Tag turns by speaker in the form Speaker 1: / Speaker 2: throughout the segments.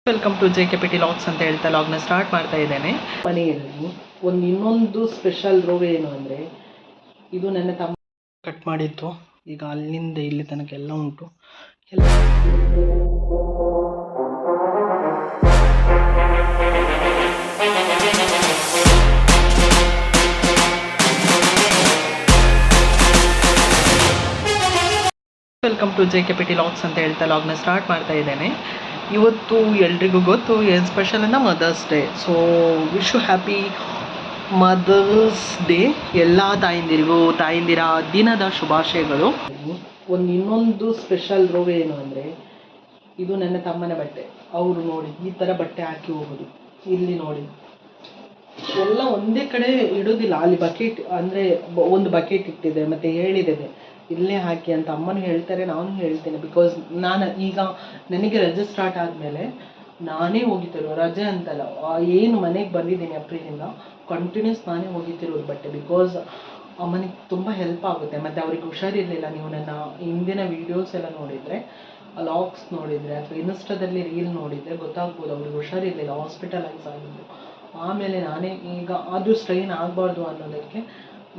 Speaker 1: Welcome to JKPT logs ಅಂತ ಹೇಳ್ತಾ ಲಾಗ್ನ start ಮಾಡ್ತಾ ಇದ್ದೇನೆ. ಮನೆಯಲ್ಲಿ ಇನ್ನೊಂದು ಸ್ಪೆಷಲ್ ರೋಗ ಏನು ಅಂದರೆ, ಇದು ನನ್ನ ತಮ್ಮ ಕಟ್ ಮಾಡಿತ್ತು. ಈಗ ಅಲ್ಲಿಂದ ಇಲ್ಲಿ ತನಕ ಎಲ್ಲ ಉಂಟು. ವೆಲ್ಕಮ್ ಟು JKPT ಲಾಗ್ಸ್ ಅಂತ ಹೇಳ್ತಾ ಲಾಗ್ನ ಸ್ಟಾರ್ಟ್ ಮಾಡ್ತಾ ಇದ್ದೇನೆ. ಇವತ್ತು ಎಲ್ರಿಗೂ ಗೊತ್ತು ಏನು ಸ್ಪೆಷಲ್ ಅಂತ, mother's day. So wish you happy mother's day. ಎಲ್ಲ ತಾಯಂದಿರ ದಿನದ ಶುಭಾಶಯಗಳು. ಇನ್ನೊಂದು ಸ್ಪೆಷಲ್ ರೋಗ ಏನು ಅಂದರೆ, ಇದು ನನ್ನ ತಮ್ಮನ ಬಟ್ಟೆ. ಅವರು ನೋಡಿ ಈ ಥರ ಬಟ್ಟೆ ಹಾಕಿ ಹೋಗೋದು. ಇಲ್ಲಿ ನೋಡಿ ಎಲ್ಲ ಒಂದೇ ಕಡೆ ಇಡೋದಿಲ್ಲ. ಅಲ್ಲಿ ಬಕೆಟ್ ಅಂದರೆ ಒಂದು ಬಕೆಟ್ ಇಟ್ಟಿದೆ, ಮತ್ತು ಹೇಳಿದ್ದೇನೆ ಇಲ್ಲೇ ಹಾಕಿ ಅಂತ. ಅಮ್ಮನೂ ಹೇಳ್ತಾರೆ, ನಾನು ಹೇಳ್ತೇನೆ. ಬಿಕಾಸ್ ಈಗ ನನಗೆ ರಜೆ ಸ್ಟಾರ್ಟ್ ಆದಮೇಲೆ ನಾನೇ ಹೋಗಿತ್ತಿರೋದು. ರಜೆ ಅಂತಲ್ಲ, ಏನು ಮನೆಗೆ ಬಂದಿದ್ದೀನಿ ಏಪ್ರಿಲಿಂದ ಕಂಟಿನ್ಯೂಸ್ ನಾನೇ ಹೋಗಿತ್ತಿರೋದು ಬಟ್ಟೆ. ಬಿಕಾಸ್ ಅಮ್ಮನಿಗೆ ತುಂಬ ಹೆಲ್ಪ್ ಆಗುತ್ತೆ. ಮತ್ತು ಅವ್ರಿಗೆ ಹುಷಾರಿರಲಿಲ್ಲ. ನೀವು ನನ್ನ ಹಿಂದಿನ ವೀಡಿಯೋಸ್ ಎಲ್ಲ ನೋಡಿದರೆ, ಲಾಗ್ಸ್ ನೋಡಿದರೆ, ಅಥವಾ ಇನ್ಸ್ಟಾದಲ್ಲಿ ರೀಲ್ ನೋಡಿದರೆ ಗೊತ್ತಾಗ್ಬೋದು. ಅವ್ರಿಗೆ ಹುಷಾರಿರಲಿಲ್ಲ, ಹಾಸ್ಪಿಟಲೈಸ್ ಆಗಿದ್ದು. ಆಮೇಲೆ ನಾನೇ ಈಗ ಅದು ಸ್ಟ್ರೈನ್ ಆಗಬಾರ್ದು ಅನ್ನೋದಕ್ಕೆ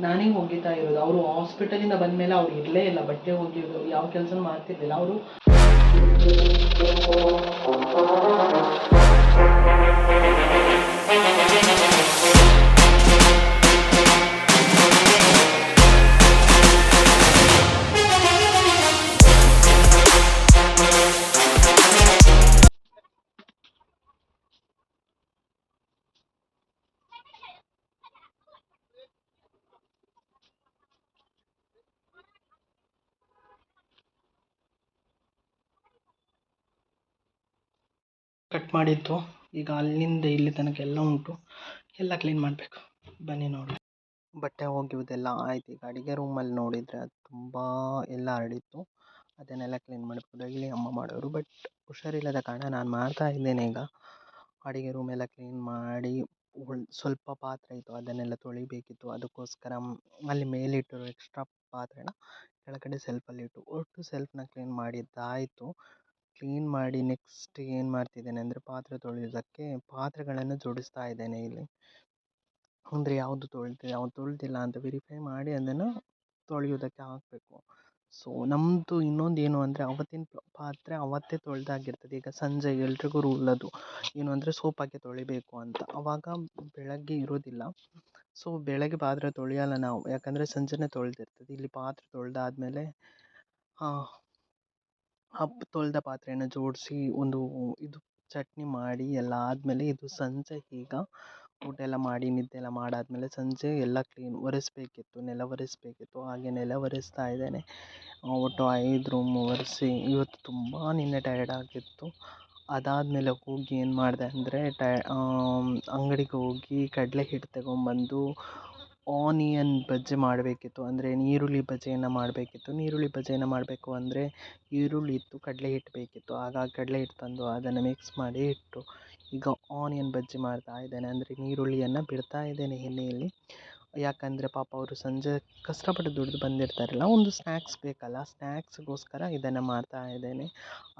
Speaker 1: ನಾನೇ ಒಗಿತಾ ಇರೋದು. ಅವರು ಹಾಸ್ಪಿಟಲಿಂದ ಬಂದಮೇಲೆ ಅವ್ರು ಇರಲೇ ಇಲ್ಲ, ಬಟ್ಟೆ ಒಗೆಯೋದು ಯಾವ ಕೆಲಸನೂ ಮಾಡ್ತಿರ್ಲಿಲ್ಲ ಅವರು. ಕಟ್ ಮಾಡಿತ್ತು. ಈಗ ಅಲ್ಲಿಂದ ಇಲ್ಲಿ ತನಕ ಎಲ್ಲ ಉಂಟು. ಎಲ್ಲ ಕ್ಲೀನ್ ಮಾಡಬೇಕು. ಬನ್ನಿ ನೋಡಿ. ಬಟ್ಟೆ ಒಗೆಯೋದೆಲ್ಲ ಆಯ್ತು. ಈಗ ಅಡುಗೆ ರೂಮಲ್ಲಿ ನೋಡಿದರೆ ಅದು ತುಂಬ ಎಲ್ಲ ಹರಡಿತ್ತು. ಅದನ್ನೆಲ್ಲ ಕ್ಲೀನ್ ಮಾಡಬೇಕು. ಡೈಲಿ ಅಮ್ಮ ಮಾಡೋರು, ಬಟ್ ಹುಷಾರಿಲ್ಲದ ಕಾರಣ ನಾನು ಮಾಡ್ತಾ ಇದ್ದೇನೆ. ಈಗ ಅಡುಗೆ ರೂಮೆಲ್ಲ ಕ್ಲೀನ್ ಮಾಡಿ ಸ್ವಲ್ಪ ಪಾತ್ರೆ ಇತ್ತು, ಅದನ್ನೆಲ್ಲ ತೊಳಿಬೇಕಿತ್ತು. ಅದಕ್ಕೋಸ್ಕರ ಅಲ್ಲಿ ಮೇಲಿಟ್ಟು ಎಕ್ಸ್ಟ್ರಾ ಪಾತ್ರೆನ ಕೆಳಗಡೆ ಸೆಲ್ಫಲ್ಲಿಟ್ಟು ಒಟ್ಟು ಸೆಲ್ಫ್ನ ಕ್ಲೀನ್ ಮಾಡಿದ್ದಾಯಿತು. ಕ್ಲೀನ್ ಮಾಡಿ ನೆಕ್ಸ್ಟ್ ಏನು ಮಾಡ್ತಿದ್ದೇನೆ ಅಂದರೆ, ಪಾತ್ರೆ ತೊಳೆಯೋದಕ್ಕೆ ಪಾತ್ರೆಗಳನ್ನು ಜೋಡಿಸ್ತಾ ಇದ್ದೇನೆ ಇಲ್ಲಿ. ಅಂದರೆ ಯಾವುದು ತೊಳೆದಿಲ್ಲ ಅಂತ ವೆರಿಫೈ ಮಾಡಿ ಅದನ್ನು ತೊಳೆಯೋದಕ್ಕೆ ಹಾಕಬೇಕು. ಸೊ ನಮ್ಮದು ಇನ್ನೊಂದು ಏನು ಅಂದರೆ, ಅವತ್ತಿನ ಪಾತ್ರೆ ಅವತ್ತೇ ತೊಳೆದಾಗಿರ್ತದೆ. ಈಗ ಸಂಜೆ ಎಲ್ರಿಗೂ ರೂಲ್ ಅದು ಏನು ಅಂದರೆ, ಸೋಪಾಗೆ ತೊಳಿಬೇಕು ಅಂತ. ಆವಾಗ ಬೆಳಗ್ಗೆ ಇರೋದಿಲ್ಲ. ಸೊ ಬೆಳಗ್ಗೆ ಪಾತ್ರೆ ತೊಳೆಯಲ್ಲ ನಾವು, ಯಾಕಂದರೆ ಸಂಜೆನೇ ತೊಳೆದಿರ್ತದೆ. ಇಲ್ಲಿ ಪಾತ್ರೆ ತೊಳೆದಾದ್ಮೇಲೆ ತೊಳೆದ ಪಾತ್ರೆಯನ್ನು ಜೋಡಿಸಿ ಒಂದು ಇದು ಚಟ್ನಿ ಮಾಡಿ ಎಲ್ಲ ಆದಮೇಲೆ, ಇದು ಸಂಜೆ ಈಗ ಊಟ ಎಲ್ಲ ಮಾಡಿ ನಿದ್ದೆ ಎಲ್ಲ ಮಾಡಾದಮೇಲೆ ಸಂಜೆ ಎಲ್ಲ ಒರೆಸ್ಬೇಕಿತ್ತು, ನೆಲ ಒರೆಸ್ಬೇಕಿತ್ತು. ಹಾಗೆ ನೆಲ ಒರೆಸ್ತಾ ಇದ್ದೇನೆ. ಒಟ್ಟು 5 ರೂಮ್ ಒರೆಸಿ. ಇವತ್ತು ತುಂಬ ನಿನ್ನೆ ಟಯರ್ಡ್ ಆಗಿತ್ತು. ಅದಾದಮೇಲೆ ಹೋಗಿ ಏನು ಮಾಡಿದೆ ಅಂದರೆ, ಅಂಗಡಿಗೆ ಹೋಗಿ ಕಡಲೆ ಹಿಟ್ಟು ತಗೊಂಬಂದು ಆನಿಯನ್ ಬಜ್ಜಿ ಮಾಡಬೇಕಿತ್ತು. ಅಂದರೆ ಈರುಳ್ಳಿ ಬಜ್ಜಿಯನ್ನು ಮಾಡಬೇಕಿತ್ತು. ಈರುಳ್ಳಿ ಬಜ್ಜಿಯನ್ನು ಮಾಡಬೇಕು ಅಂದರೆ ಈರುಳ್ಳಿ ಇತ್ತು, ಕಡಲೆ ಹಿಟ್ಟು ಬೇಕಿತ್ತು. ಹಾಗಾಗಿ ಕಡಲೆ ಹಿಟ್ಟು ತಂದು ಅದನ್ನು ಮಿಕ್ಸ್ ಮಾಡಿ ಇಟ್ಟು ಈಗ ಆನಿಯನ್ ಬಜ್ಜಿ ಮಾಡ್ತಾ ಇದ್ದೇನೆ. ಅಂದರೆ ಈರುಳ್ಳಿಯನ್ನು ಬಿಡ್ತಾ ಇದ್ದೇನೆ ಎಣ್ಣೆಯಲ್ಲಿ. ಯಾಕಂದರೆ ಪಾಪ ಅವರು ಸಂಜೆ ಕಷ್ಟಪಟ್ಟು ದುಡಿದು ಬಂದಿರ್ತಾರಲ್ಲ, ಒಂದು ಸ್ನ್ಯಾಕ್ಸ್ ಬೇಕಲ್ಲ, ಸ್ನ್ಯಾಕ್ಸ್ಗೋಸ್ಕರ ಇದನ್ನು ಮಾಡ್ತಾ ಇದ್ದೇನೆ.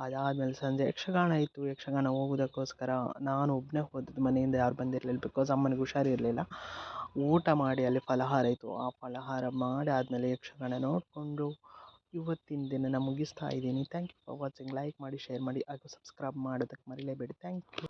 Speaker 1: ಅದಾದಮೇಲೆ ಸಂಜೆ ಯಕ್ಷಗಾನ ಇತ್ತು. ಯಕ್ಷಗಾನ ಹೋಗೋದಕ್ಕೋಸ್ಕರ ನಾನು ಒಬ್ಬನೇ ಹೋದದ್ದು, ಮನೆಯಿಂದ ಯಾರು ಬಂದಿರಲಿಲ್ಲ. ಬಿಕಾಸ್ ಅಮ್ಮನಿಗೆ ಹುಷಾರಿರಲಿಲ್ಲ. ಊಟ ಮಾಡಿ ಅಲ್ಲಿ ಫಲಹಾರ ಇತ್ತು, ಆ ಫಲಹಾರ ಮಾಡಿ ಆದಮೇಲೆ ಯಕ್ಷಗಾನ ನೋಡಿಕೊಂಡು ಇವತ್ತಿನ ದಿನ ಮುಗಿಸ್ತಾ ಇದ್ದೀನಿ. Thank you for watching. Like ಮಾಡಿ, ಶೇರ್ ಮಾಡಿ ಹಾಗೂ ಸಬ್ಸ್ಕ್ರೈಬ್ ಮಾಡೋದಕ್ಕೆ ಮರಿಲೇಬೇಡಿ. Thank you.